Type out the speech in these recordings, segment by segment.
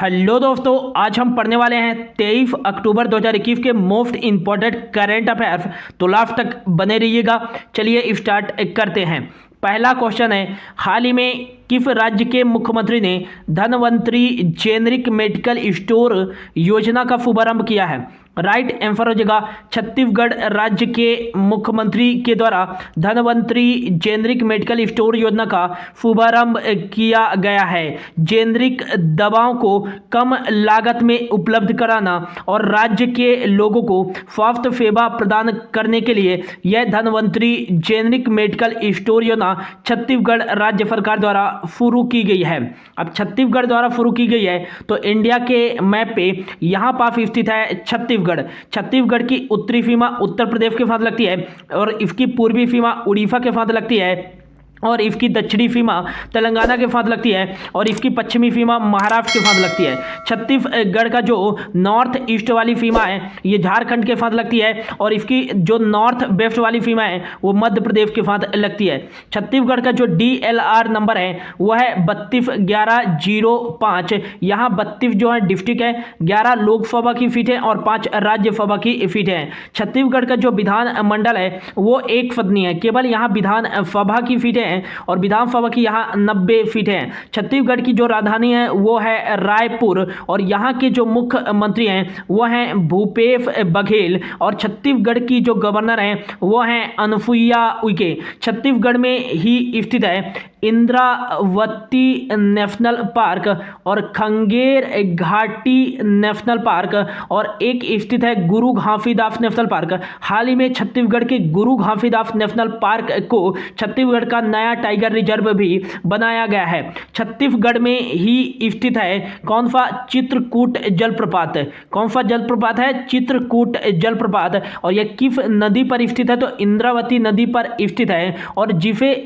Hello दोस्तों, आज हम पढ़ने वाले हैं 23 अक्टूबर 2021 के मोस्ट इंपॉर्टेंट करंट अफेयर्स। तो लास्ट तक बने रहिएगा। चलिए स्टार्ट करते हैं। पहला क्वेश्चन है, हाल ही में किस राज्य के मुख्यमंत्री ने धनवंतरी जेनेरिक मेडिकल स्टोर योजना का शुभारंभ किया है? राइट आंसर हो जाएगा छत्तीसगढ़ राज्य के मुख्यमंत्री के द्वारा धनवंतरी जेनेरिक मेडिकल स्टोर योजना का शुभारंभ किया गया है। जेनेरिक दवाओं को कम लागत में उपलब्ध कराना और राज्य के लोगों को स्वास्थ्य सेवा प्रदान करने के लिए यह धनवंतरी जेनेरिक मेडिकल स्टोर योजना छत्तीसगढ़ राज्य सरकार द्वारा शुरू की गई है। अब छत्तीसगढ़ द्वारा शुरू की गई है तो इंडिया के मैप पे यहाँ पास स्थित है छत्तीसगढ़ की उत्तरी सीमा उत्तर प्रदेश के साथ लगती है और इसकी पूर्वी सीमा उड़ीसा के साथ लगती है और इसकी दक्षिणी सीमा तेलंगाना के साथ लगती है और इसकी पश्चिमी सीमा महाराष्ट्र के साथ लगती है। छत्तीसगढ़ का जो नॉर्थ ईस्ट वाली सीमा है ये झारखंड के साथ लगती है और इसकी जो नॉर्थ वेस्ट वाली सीमा है वो मध्य प्रदेश के साथ लगती है। छत्तीसगढ़ का जो DLR नंबर है वह है 321105। यहाँ 32 जो है डिस्ट्रिक्ट है, 11 लोकसभा की सीटें और 5 राज्यसभा की सीटें हैं। छत्तीसगढ़ का जो विधान मंडल है वो एक सदनीय है, केवल यहाँ विधानसभा की सीटें और विधानसभा की यहाँ 90 सीटें हैं। छत्तीसगढ़ की जो राजधानी है वो है रायपुर और यहाँ के जो मुख्यमंत्री हैं वो हैं भूपेश बघेल और छत्तीसगढ़ की जो गवर्नर हैं वो हैं अनुसुईया उइके। छत्तीसगढ़ में ही स्थित है इंद्रावती नेशनल पार्क और खंगेर घाटी नेशनल पार्क और एक स्थित है गुरु घासीदास नेशनल पार्क। हाल ही में छत्तीसगढ़ के गुरु घासीदास नेशनल पार्क को छत्तीसगढ़ का नया टाइगर रिजर्व भी बनाया गया है। छत्तीसगढ़ में ही स्थित है कौन सा चित्रकूट जलप्रपात? कौन सा जलप्रपात है? चित्रकूट जलप्रपात। और यह किस नदी पर स्थित है? तो इंद्रावती नदी पर स्थित है और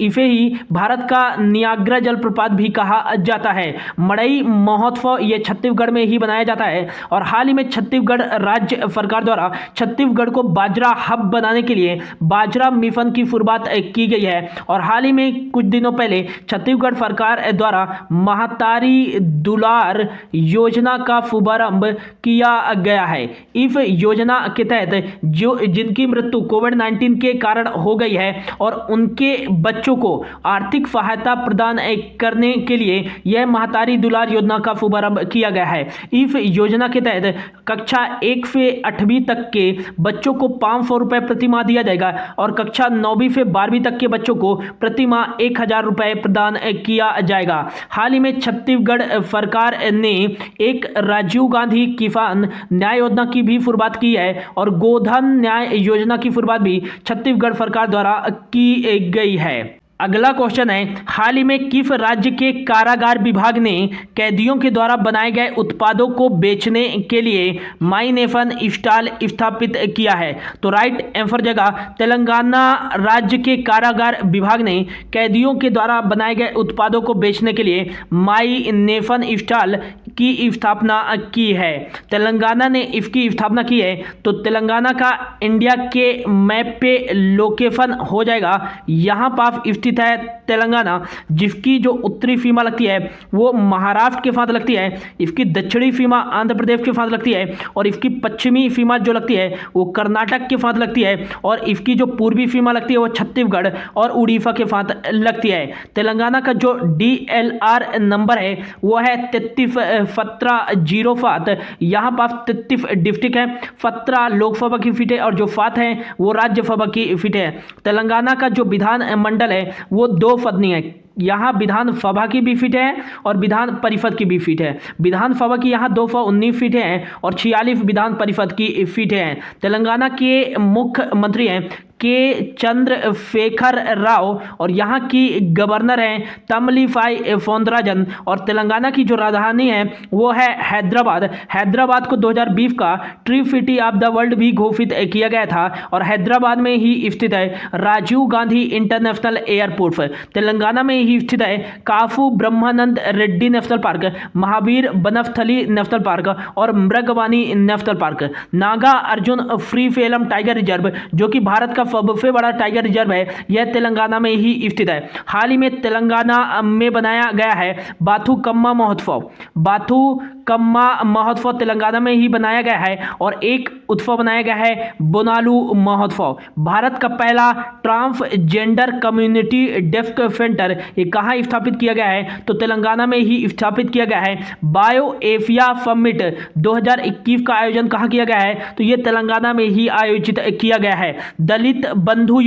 इसे ही भारत का नियाग्रा जलप्रपात भी कहा जाता है। मड़ई महोत्सव ये छत्तीसगढ़ में ही बनाया जाता है और हाल ही में छत्तीसगढ़ राज्य सरकार द्वारा छत्तीसगढ़ को बाजरा हब बनाने के लिए बाजरा मिशन की शुरुआत की गई है और हाल ही में कुछ दिनों पहले छत्तीसगढ़ सरकार द्वारा महतारी दुलार योजना का शुभारंभ किया गया है। इस योजना के तहत जिनकी मृत्यु कोविड-19 के कारण हो गई है और उनके बच्चों को आर्थिक सहायता प्रदान करने के लिए यह महतारी दुलार योजना का शुभारंभ किया गया है। इस योजना के तहत कक्षा 1 से 8वीं तक के बच्चों को 500 रुपये प्रति माह दिया जाएगा और कक्षा 9वीं से 12वीं तक के बच्चों को प्रति माह 1000 रुपये प्रदान किया जाएगा। हाल ही में छत्तीसगढ़ सरकार ने एक राजीव गांधी किसान न्याय योजना की भी शुरुआत की है और गोधन न्याय योजना की शुरुआत भी छत्तीसगढ़ सरकार द्वारा की गई है। अगला क्वेश्चन है, हाल ही में किस राज्य के कारागार विभाग ने कैदियों के द्वारा बनाए गए उत्पादों को बेचने के लिए माई नेशन स्टॉल स्थापित किया है? तो राइट आंसर जगह तेलंगाना राज्य के कारागार विभाग ने कैदियों के द्वारा बनाए गए उत्पादों को बेचने के लिए माई नेशन स्टॉल की स्थापना की है। तेलंगाना ने इसकी स्थापना की है तो तेलंगाना का इंडिया के मैप पे लोकेशन हो जाएगा। यहाँ पास स्थित है तेलंगाना, जिसकी जो उत्तरी सीमा लगती है वो महाराष्ट्र के साथ लगती है, इसकी दक्षिणी सीमा आंध्र प्रदेश के साथ लगती है और इसकी पश्चिमी सीमा जो लगती है वो कर्नाटक के साथ लगती है और इसकी जो पूर्वी सीमा लगती है वो छत्तीसगढ़ और उड़ीसा के साथ लगती है। तेलंगाना का जो DLR नंबर है वो है 331707। यहाँ पास 33 डिस्ट्रिक्ट है, 17 लोकसभा की सीटें और जो 7 है वो राज्यसभा की सीटें हैं। तेलंगाना का जो विधान मंडल है वो 2 सदनीय है, यहाँ विधानसभा की भी सीटें हैं और विधान परिषद की भी सीटें हैं। विधानसभा की यहाँ 219 सीटें हैं और 46 विधान परिषद की सीटें हैं। तेलंगाना के मुख्यमंत्री हैं के चंद्रशेखर राव और यहाँ की गवर्नर हैं तमिलिसाई सौंदरराजन और तेलंगाना की जो राजधानी है वो है हैदराबाद। हैदराबाद को 2020 का tree city of the world भी घोषित किया गया था और हैदराबाद में ही स्थित है राजीव गांधी इंटरनेशनल एयरपोर्ट। तेलंगाना में ही स्थित है Kasu Brahmananda Reddy national park, Mahavir Vanasthali national park और Mrugavani national park. Nagarjuna फ्री फेलम टाइगर रिजर्व जो कि भारत का सबसे बड़ा टाइगर रिजर्व है यह तेलंगाना में ही स्थित है। हाल ही में तेलंगाना में बनाया गया है बाथुकम्मा महोत्सव। बाथुकम्मा महोत्सव तेलंगाना में ही बनाया गया है और एक उत्सव बनाया गया है बोनालू महोत्सव। भारत का पहला ट्रांसजेंडर कम्युनिटी डेस्क सेंटर ये कहाँ स्थापित किया गया है? तो तेलंगाना में ही स्थापित किया गया है। बायो एशिया समिट 2021 का आयोजन कहाँ किया गया है? तो ये तेलंगाना में ही आयोजित किया गया है। दलित बंधु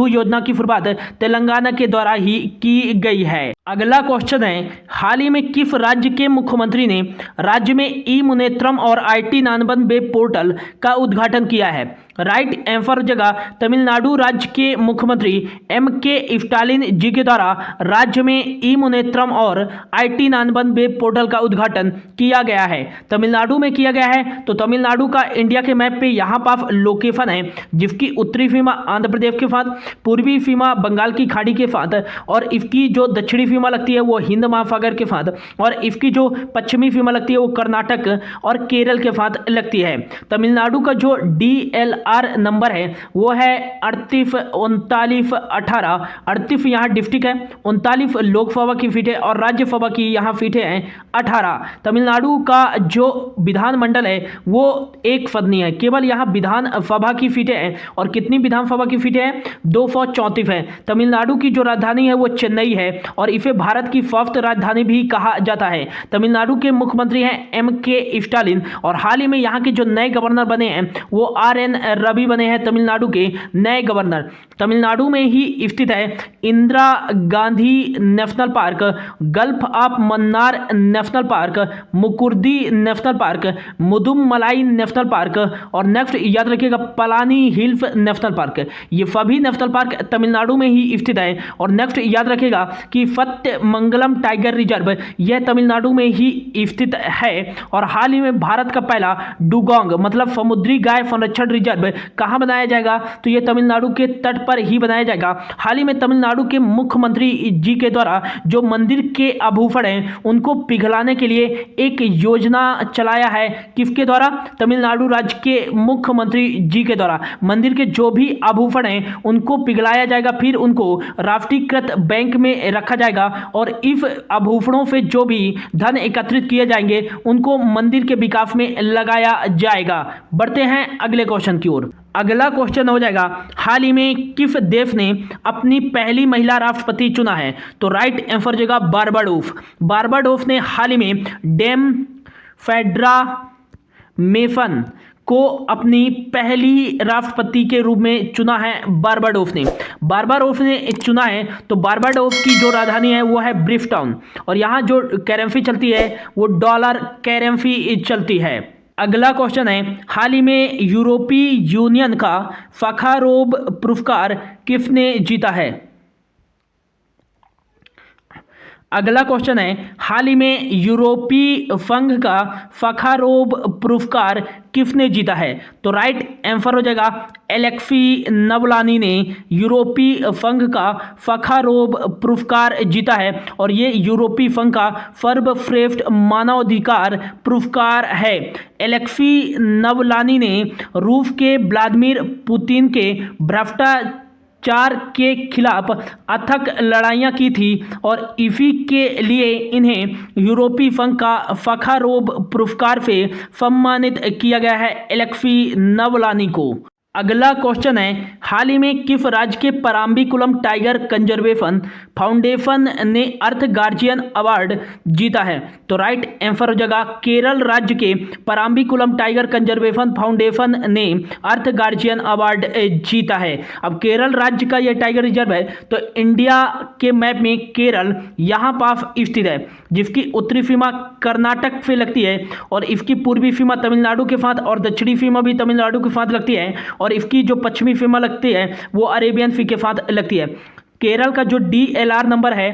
योजना की शुरुआत तेलंगाना के द्वारा ही की गई है। अगला क्वेश्चन है, हाल ही में किस राज्य के मुख्यमंत्री ने राज्य में ई मुनेत्रम और IT 99 वेब पोर्टल का उद्घाटन किया है? राइट आंसर जगह तमिलनाडु राज्य के मुख्यमंत्री MK स्टालिन जी के द्वारा राज्य में ई मुनेत्रम और IT 99 वेब पोर्टल का उद्घाटन किया गया है। तमिलनाडु में किया गया है। तो तमिलनाडु का इंडिया के मैप पे यहाँ पर लोकेशन है जिसकी उत्तरी सीमा आंध्र प्रदेश के साथ, पूर्वी सीमा बंगाल की खाड़ी के साथ और इसकी जो दक्षिणी सीमा लगती है वो हिंद महासागर के साथ और इसकी जो पश्चिमी सीमा लगती है वो कर्नाटक और केरल के साथ लगती है। तमिलनाडु का जो DLR नंबर है वो है 38 39 18। 38 यहाँ डिस्ट्रिक्ट है, 39 लोकसभा की सीटें और राज्यसभा की यहाँ सीटें हैं 18। तमिलनाडु का जो विधानमंडल है वो एक सदनीय है, केवल यहाँ विधानसभा की सीटें हैं और कितनी विधानसभा की सीटें हैं? 234 है। तमिलनाडु की जो राजधानी है वो चेन्नई है और इसे भारत की फर्स्ट राजधानी भी कहा जाता है। तमिलनाडु के मुख्यमंत्री हैं MK स्टालिन और हाल ही में यहाँ के जो नए गवर्नर बने हैं वो RN रवि बने हैं तमिलनाडु के नए गवर्नर। तमिलनाडु में ही स्थित है Indira Gandhi national park, gulf of Mannar national park, Mukurthi national park, Mudumalai national park और नेक्स्ट याद रखिएगा पलानी हिल्स नेशनल पार्क। ये सभी नेशनल पार्क तमिलनाडु में ही स्थित है। और नेक्स्ट याद रखिएगा कि सत्यमंगलम टाइगर रिजर्व यह तमिलनाडु में ही स्थित है। और हाल ही में भारत का पहला डुगोंग मतलब समुद्री गाय संरक्षण रिजर्व कहाँ बनाया जाएगा? तो यह तमिलनाडु के तट पर ही बनाया जाएगा। हाल ही में तमिलनाडु के मुख्यमंत्री जी के द्वारा जो मंदिर के आभूषण हैं उनको पिघलाने के लिए एक योजना चलाया है। किसके द्वारा? तमिलनाडु राज्य के मुख्यमंत्री जी के द्वारा मंदिर के जो भी आभूषण हैं उनको पिघलाया जाएगा, फिर उनको राष्ट्रीयकृत बैंक में रखा जाएगा और इस आभूषणों से जो भी धन एकत्रित किए जाएंगे उनको मंदिर के विकास में लगाया जाएगा। बढ़ते हैं अगले क्वेश्चन की ओर। अगला क्वेश्चन हो जाएगा, हाल ही में किस देश ने अपनी पहली महिला राष्ट्रपति चुना है? तो राइट आंसर जगह बारबाडोस। बारबाडोस ने हाल ही में डेम फेड्रा मेफन को अपनी पहली राष्ट्रपति के रूप में चुना है। बारबाडोस ने चुना है। तो बारबाडोस की जो राजधानी है वो है ब्रिस्टॉन और यहाँ जो करेंसी चलती है वो डॉलर करेंसी चलती है। अगला क्वेश्चन है, हाल ही में यूरोपीय यूनियन का सखारोव पुरस्कार किसने जीता है? अगला क्वेश्चन है, हाल ही में यूरोपीय संघ का सखारोव पुरस्कार किसने जीता है? तो राइट आंसर हो जाएगा एलेक्सी नवलानी ने यूरोपीय संघ का सखारोव पुरस्कार जीता है और ये यूरोपीय संघ का सर्वश्रेष्ठ मानवाधिकार पुरस्कार है। एलेक्सी नवलानी ने रूस के व्लादिमीर पुतिन के भ्रष्टाचार के खिलाफ अथक लड़ाइयाँ की थी और इसी के लिए इन्हें यूरोपीय संघ का सखारोव पुरस्कार से सम्मानित किया गया है एलेक्सी नवलानी को। अगला क्वेश्चन है, हाल ही में किस राज्य के पराम्बिकुलम टाइगर कंजर्वेशन फाउंडेशन ने अर्थ गार्जियन अवार्ड जीता है? तो राइट आंसर हो जाएगा केरल राज्य के पराम्बिकुलम टाइगर कंजर्वेशन फाउंडेशन ने अर्थ गार्जियन अवार्ड जीता है। अब केरल राज्य का यह टाइगर रिजर्व है तो इंडिया के मैप में केरल यहाँ पास स्थित है जिसकी उत्तरी सीमा कर्नाटक से लगती है और इसकी पूर्वी सीमा तमिलनाडु के साथ और दक्षिणी सीमा भी तमिलनाडु के साथ लगती है और इसकी जो पश्चिमी सीमा लगती है वो अरेबियन सी के साथ लगती है। केरल का जो DLR नंबर है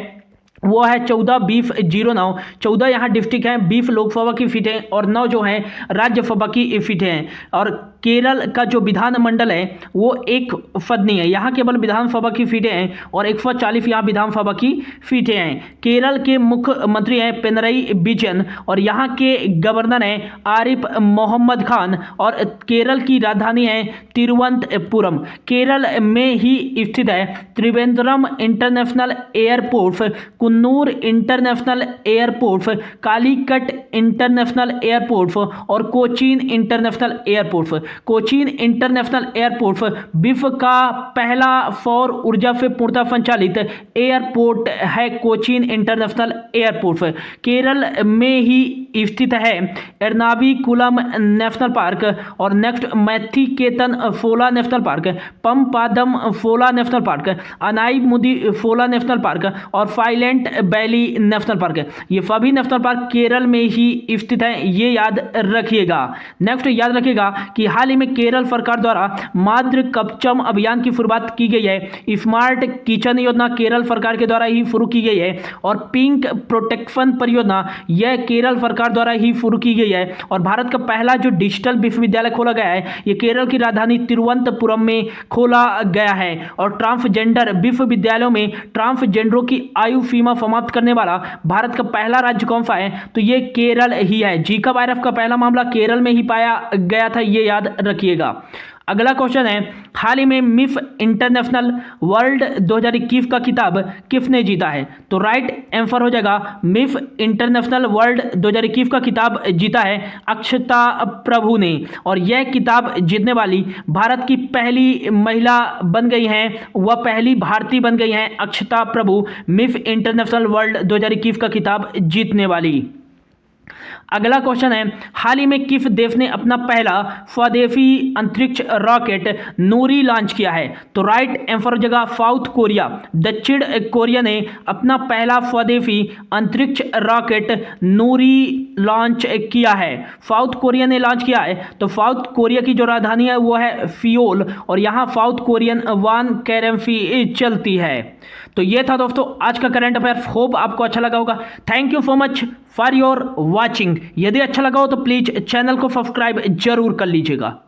वो है 14 बीफ 09। 14 यहाँ डिस्ट्रिक्ट हैं, बीफ लोकसभा की सीटें और 9 जो हैं राज्यसभा की सीटें हैं। और केरल का जो विधानमंडल है वो एक सदनी है, यहाँ केवल विधानसभा की सीटें हैं और 140 यहाँ विधानसभा की सीटें हैं। केरल के मुख्यमंत्री हैं पिनरई विजयन और यहाँ के गवर्नर हैं आरिफ मोहम्मद खान और केरल की राजधानी है तिरुवनंतपुरम। केरल में ही स्थित है Trivandrum international airport, Kunnur international airport, Calicut international airport और Cochin international airport. Cochin international airport विश्व का पहला सौर ऊर्जा से पूर्णतः संचालित एयरपोर्ट है। कोचीन इंटरनेशनल एयरपोर्ट केरल में ही स्थित है। एर्नाकुलम नेशनल पार्क और नेक्स्ट मैथिकेतन फोला नेशनल पार्क, पम्पादम फोला नेशनल पार्क, अनाईमुदी फोला नेशनल पार्क और साइलेंट वैली नेशनल पार्क, ये सभी नेशनल पार्क केरल में ही स्थित हैं, ये याद रखिएगा। नेक्स्ट याद रखिएगा कि हाल ही में केरल सरकार द्वारा मातृ कवचम अभियान की शुरुआत की गई है। स्मार्ट किचन योजना केरल सरकार के द्वारा ही शुरू की गई है और पिंक प्रोटेक्शन परियोजना यह केरल सरकार द्वारा ही शुरू की गई है। और भारत का पहला जो डिजिटल विश्वविद्यालय खोला गया है ये केरल की राजधानी तिरुवनंतपुरम में खोला गया है। और ट्रांसजेंडर विश्वविद्यालयों में ट्रांसजेंडरों की आयु सीमा समाप्त करने वाला भारत का पहला राज्य कौन सा है, तो ये केरल ही है। जीका वायरस का पहला मामला केरल में ही पाया गया था, ये याद रखिएगा। अगला क्वेश्चन है, हाल ही में मिस इंटरनेशनल वर्ल्ड 2021 का खिताब किसने जीता है, तो राइट आंसर हो जाएगा मिस इंटरनेशनल वर्ल्ड 2021 का खिताब जीता है अक्षता प्रभु ने। और यह खिताब जीतने वाली भारत की पहली महिला बन गई हैं, वह पहली भारतीय बन गई हैं अक्षता प्रभु, मिस इंटरनेशनल वर्ल्ड 2021 का खिताब जीतने वाली। अगला क्वेश्चन है, हाल ही में किस देश ने अपना पहला स्वदेशी अंतरिक्ष रॉकेट नूरी लॉन्च किया है, तो राइट आंसर जगह साउथ कोरिया। दक्षिण कोरिया ने अपना पहला स्वदेशी अंतरिक्ष रॉकेट नूरी लॉन्च किया है, साउथ कोरिया ने लॉन्च किया है। तो साउथ कोरिया की जो राजधानी है वो है सियोल और यहाँ साउथ कोरियन वन करेंसी चलती है। तो ये था दोस्तों आज का करंट अफेयर, होप आपको अच्छा लगा होगा। Thank you so much for your watching. यदि अच्छा लगा हो तो प्लीज़ चैनल को सब्सक्राइब जरूर कर लीजिएगा।